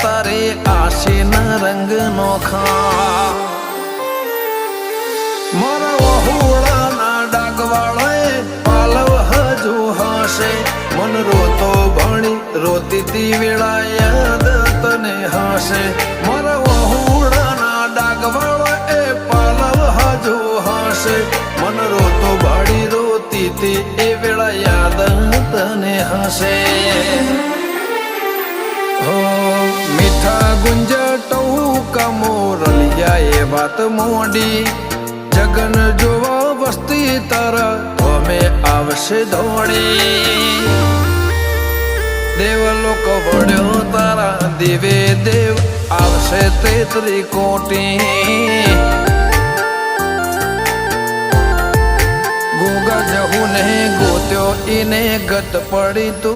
તારે આશીના રંગ નોખા મારા વહુડાના ડાગવાળાએ પાલવ હજુ હશે મન રોતો ભણી રોતી તી વેળા યાદ તને હશે મારા વહુડાના ડાગવાળાએ પાલવ હજુ હશે મન રોતો ભણી રોતી તી એ વેળા યાદ તને હશે મીઠા ગુંજટવું કમોરલિયા એ વાત મોડી જગન જોવા વસ્તી તારા અમે આવશે દોડી દેવલોક વળ્યો તારા દિવે દેવ આવશે તેત્રી કોટી ગોગા જહુ ને ગોત્યો ઈને ગત પડી તું